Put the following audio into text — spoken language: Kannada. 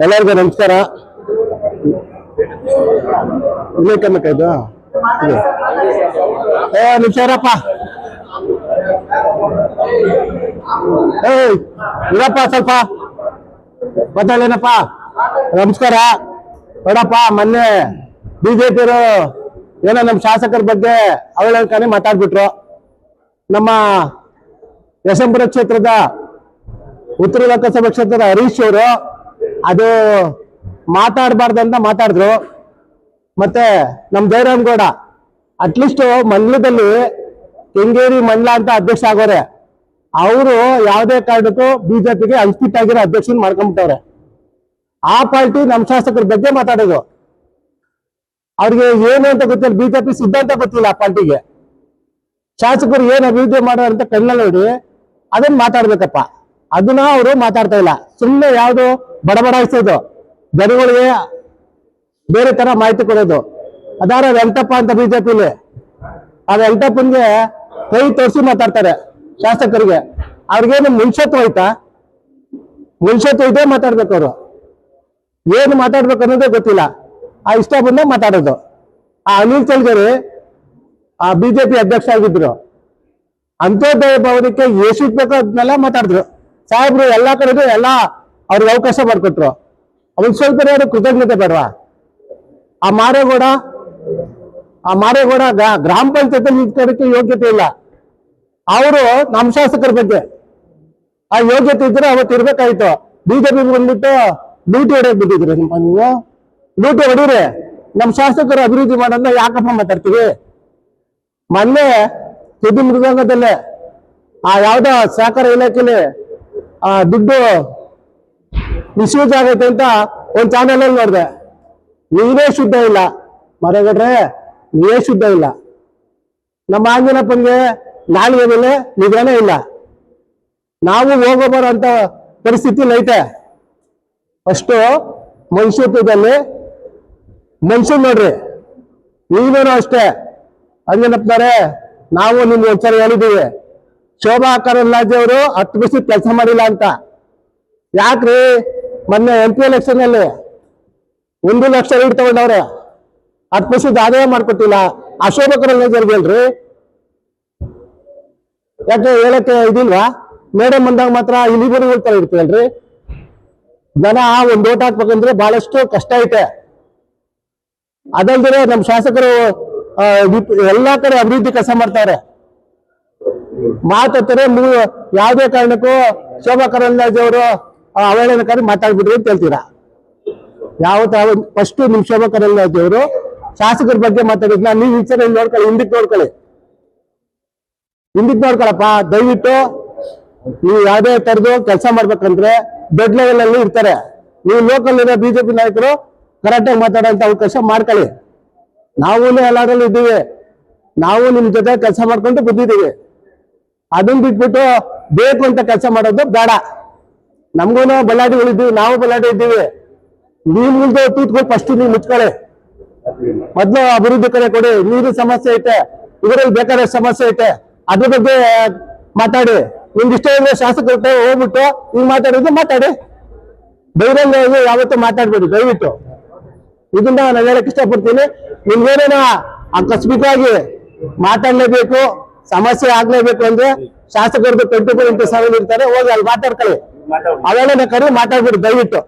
ಎಲ್ಲರಿಗೂ ನಮಸ್ಕಾರ. ಇದು ನಿಮಿಷರಪ್ಪ ಇರಪ್ಪ ಸ್ವಲ್ಪ ಗೊತ್ತಾಗೇನಪ್ಪ. ನಮಸ್ಕಾರ. ನೋಡಪ್ಪ, ಮೊನ್ನೆ ಬಿಜೆಪಿಯವರು ಏನೋ ನಮ್ಮ ಶಾಸಕರ ಬಗ್ಗೆ ಅವಹೇಳನಕಾರಿ ಮಾತಾಡ್ಬಿಟ್ರು. ನಮ್ಮ ಯಶವಂತಪುರ ಕ್ಷೇತ್ರದ ಉತ್ತರ ಲೋಕಸಭಾ ಕ್ಷೇತ್ರದ ಹರೀಶ್ ಅವರು ಅದು ಮಾತಾಡಬಾರ್ದಂತ ಮಾತಾಡಿದ್ರು. ಮತ್ತೆ ನಮ್ಮ ಜಯರಾಮಗೌಡ ಅಟ್ಲೀಸ್ಟ್ ಮಂಡಲದಲ್ಲಿ ಕೆಂಗೇರಿ ಮಂಡಲ ಅಂತ ಅಧ್ಯಕ್ಷ ಆಗೋರೆ, ಅವರು ಯಾವುದೇ ಕಾರಣಕ್ಕೂ ಬಿಜೆಪಿಗೆ ಅನ್ಫಿಟ್ ಆಗಿರೋ ಅಧ್ಯಕ್ಷನ್ ಮಾಡ್ಕೊಂಡ್ಬಿಟ್ಟವ್ರೆ. ಆ ಪಾರ್ಟಿ ನಮ್ಮ ಶಾಸಕರ ಬಗ್ಗೆ ಮಾತಾಡೋದು. ಅವ್ರಿಗೆ ಏನು ಅಂತ ಗೊತ್ತಿಲ್ಲ, ಬಿಜೆಪಿ ಸಿದ್ಧಾಂತ ಗೊತ್ತಿಲ್ಲ ಆ ಪಾರ್ಟಿಗೆ. ಶಾಸಕರು ಏನು ಅಭಿವೃದ್ಧಿ ಮಾಡೋರು ಅಂತ ಕಣ್ಣಲ್ಲಿ ನೋಡಿ ಅದನ್ನ ಮಾತಾಡ್ಬೇಕಪ್ಪ. ಅದನ್ನ ಅವರು ಮಾತಾಡ್ತಾ ಇಲ್ಲ. ಸುಮ್ಮನೆ ಯಾವುದು ಬಡಬಡಾಯಿಸೋದು, ಜನಗಳಿಗೆ ಬೇರೆ ತರ ಮಾಹಿತಿ ಕೊಡೋದು. ಅದಾರ ವೆಂಕಟಪ್ಪ ಅಂತ ಬಿಜೆಪಿಲಿ, ಆ ವೆಂಕಟಪ್ಪನ್ಗೆ ಕೈ ತೋರಿಸಿ ಮಾತಾಡ್ತಾರೆ ಶಾಸಕರಿಗೆ. ಅವ್ರಿಗೇನು ಮನುಷ್ಯತ್ವ ಐತಾ? ಮನುಷ್ಯತ್ವ ಇದೇ ಮಾತಾಡ್ಬೇಕು. ಅವರು ಏನು ಮಾತಾಡ್ಬೇಕು ಅನ್ನೋದೇ ಗೊತ್ತಿಲ್ಲ. ಆ ಇಷ್ಟ ಬಂದ ಮಾತಾಡೋದು. ಆ ಅನಿಲ್ ಚಲ್ಗರಿ ಆ ಬಿಜೆಪಿ ಅಧ್ಯಕ್ಷ ಆಗಿದ್ರು, ಅಂತ್ಯೋದಯ ಭವನಕ್ಕೆ ಎಷ್ಟು ಬೇಕೋ ಅದನ್ನೆಲ್ಲ ಮಾತಾಡಿದ್ರು. ಸಾಹೇಬ್ರು ಎಲ್ಲಾ ಕಡೆಗೂ ಎಲ್ಲ ಅವ್ರಿಗೆ ಅವಕಾಶ ಮಾಡಿಕೊಟ್ರು. ಅವ್ರಿಗೆ ಸ್ವಲ್ಪ ಕೃತಜ್ಞತೆ ಬೇಡವಾ? ಆ ಮಾರೇಗೌಡ ಗ್ರಾಮ ಪಂಚಾಯತ್ ನಿಂತ್ಕೊಳ್ಳೋಕ್ಕೆ ಯೋಗ್ಯತೆ ಇಲ್ಲ. ಅವರು ನಮ್ಮ ಶಾಸಕರ ಬಗ್ಗೆ ಆ ಯೋಗ್ಯತೆ ಇದ್ರೆ ಅವತ್ತು ಇರ್ಬೇಕಾಯ್ತು. ಬಿಜೆಪಿ ಬಂದ್ಬಿಟ್ಟು ಲೂಟಿ ಹೊಡೆಯಕ್ ಬಿಟ್ಟಿದ್ರಿ. ನೀವು ಲೂಟಿ ಹೊಡೀರಿ, ನಮ್ಮ ಶಾಸಕರು ಅಭಿವೃದ್ಧಿ ಮಾಡೋದನ್ನ ಯಾಕಪ್ಪ ಮಾತಾಡ್ತೀವಿ? ಮೊನ್ನೆ ಸುದ್ದಿ ಮೃದಂಗದಲ್ಲೇ ಆ ಯಾವ್ದೋ ಸಹಕಾರ ಇಲಾಖೆಯಲ್ಲಿ ದುಡ್ಡು ಮಿಸ್ಯೂಸ್ ಆಗೈತೆ ಅಂತ ಒಂದು ಚಾನೆಲ್ ಅಲ್ಲಿ ನೋಡಿದೆ. ನೀವೇ ಶುದ್ಧ ಇಲ್ಲ ಮರಗಡ್ರೆ, ನೀವೇ ಶುದ್ಧ ಇಲ್ಲ. ನಮ್ಮ ಆಂಜನಪ್ಪನ್ಗೆ ನಾಳಿಗೆ ಮೇಲೆ ನಿಧಾನ ಇಲ್ಲ. ನಾವು ಹೋಗೋಬರೋ ಅಂತ ಪರಿಸ್ಥಿತಿ ಐತೆ. ಅಷ್ಟು ಮನುಷ್ಯತ್ವದಲ್ಲಿ ಮನುಷ್ಯ ನೋಡ್ರಿ. ನೀವೇನೋ ಅಷ್ಟೇ ಅಂಜನಪ್ಪನವರೇ, ನಾವು ನಿಮ್ಗೆ ಒಂದ್ಸಲ ಹೇಳಿದ್ದೀವಿ, ಶೋಭಾ ಕರಂದ್ಲಾಜೆ ಅವರು 10 ಪೈಸೆ ಕೆಲಸ ಮಾಡಿಲ್ಲ ಅಂತ. ಯಾಕ್ರಿ? ಮೊನ್ನೆ MP ಎಲೆಕ್ಷನ್ ಅಲ್ಲಿ 1 ಲಕ್ಷ ಲೀಡ್ ತಗೊಂಡವ್ರೆ, 10 ಪೈಸೆ ಆದಾಯ ಮಾಡ್ಕೊಟ್ಟಿಲ್ಲ. ಆ ಶೋಭಾ ಕರಂದ್ಲಾಜೆ ಹೇಳ್ರಿ, ಯಾಕೆ ಹೇಳಕ್ಕೆ ಇದಿಲ್ವಾ? ಮೇಡಮ್ ಬಂದಾಗ ಮಾತ್ರ ಇಲ್ಲಿ ಬರೀ ಹೇಳ್ತಾರೆ ಇರ್ತೀವಲ್ರಿ. ಜನ ಒಂದು ಓಟ್ ಹಾಕ್ಬೇಕಂದ್ರೆ ಬಹಳಷ್ಟು ಕಷ್ಟ ಐತೆ. ಅದಲ್ದಿರ ನಮ್ಮ ಶಾಸಕರು ಎಲ್ಲಾ ಕಡೆ ಅಭಿವೃದ್ಧಿ ಕೆಲಸ ಮಾಡ್ತಾರೆ. ಮಾತಾಡ್ತಾರೆ. ಯಾವುದೇ ಕಾರಣಕ್ಕೂ ಶೋಭಾ ಕರಂದ್ಲಾಜೆ ಅವರು ಅವಹೇಳನಕಾರಿ ಮಾತಾಡ್ಬಿಟ್ರು ಅಂತ ಹೇಳ್ತೀರಾ? ಫಸ್ಟ್ ನಿಮ್ ಶೋಭಾ ಕರಂದ್ಲಾಜೆ ಅವರು ಶಾಸಕರ ಬಗ್ಗೆ ಮಾತಾಡಿದ್ನ ನೀವು ವಿಚಾರ ನೋಡ್ಕೊಳ್ಳಿ, ಹಿಂದಕ್ಕೆ ನೋಡ್ಕೊಳಪ್ಪ ದಯವಿಟ್ಟು. ನೀವು ಯಾವುದೇ ತರದ್ದು ಕೆಲಸ ಮಾಡ್ಬೇಕಂದ್ರೆ ದೊಡ್ಡ ಲೆವೆಲ್ ಅಲ್ಲಿ ಇರ್ತಾರೆ. ನೀವು ಲೋಕಲ್ ಇರೋ ಬಿಜೆಪಿ ನಾಯಕರು ಕರೆಕ್ಟಾಗಿ ಮಾತಾಡೋಂತ ಅವಕಾಶ ಮಾಡ್ಕೊಳ್ಳಿ. ನಾವು ಎಲ್ಲಾದ್ರಲ್ಲೂ ಇದ್ದೀವಿ, ನಾವು ನಿಮ್ ಜೊತೆ ಕೆಲಸ ಮಾಡ್ಕೊಂಡು ಬಂದಿದ್ದೀವಿ. ಅದನ್ನ ಬಿಟ್ಬಿಟ್ಟು ಬೇಕು ಅಂತ ಕೆಲಸ ಮಾಡೋದು ಬೇಡ. ನಮ್ಗೂನು ಬಲಾಟಿಗಳಿದ್ದೀವಿ, ನಾವು ಬಲಾಟಿ ಇದ್ದೀವಿ. ನೀವುಗಳದ್ದು ತೂತ್ಕೊಂಡು ಫಸ್ಟ್ ನೀವು ಮುಚ್ಕೊಳ್ಳಿ. ಮೊದ್ಲು ಅಭಿವೃದ್ಧಿ ಕಡೆ ಕೊಡಿ. ನೀರು ಸಮಸ್ಯೆ ಐತೆ, ಇದರಲ್ಲಿ ಬೇಕಾದ ಸಮಸ್ಯೆ ಐತೆ, ಅದ್ರ ಬಗ್ಗೆ ಮಾತಾಡಿ. ನಿಮ್ಗೆ ಇಷ್ಟ ಇಲ್ಲ ಶಾಸಕರ ಹೋಗ್ಬಿಟ್ಟು ಹಿಂಗ್ ಮಾತಾಡಿದ್ರೆ ಮಾತಾಡಿ. ಬಹಿರಂಗ ಯಾವತ್ತೂ ಮಾತಾಡ್ಬೇಡಿ ದಯವಿಟ್ಟು. ಇದನ್ನ ನಾನು ಹೇಳಕ್ ಇಷ್ಟಪಡ್ತೀನಿ. ನಿಮ್ಗೇನೇನ ಆಕಸ್ಮಿಕವಾಗಿ ಮಾತಾಡ್ಲೇಬೇಕು, ಸಮಸ್ಯೆ ಆಗ್ಲೇಬೇಕು ಅಂದ್ರೆ ಶಾಸಕರದ್ದು 24 7 ಇರ್ತಾರೆ, ಹೋಗಿ ಅಲ್ಲಿ ಮಾತಾಡ್ಕೊಳ್ಳಿ. ಅವೆಲ್ಲ ಕರೆ ಮಾತಾಡ್ಬಿಡಿ ದಯವಿಟ್ಟು.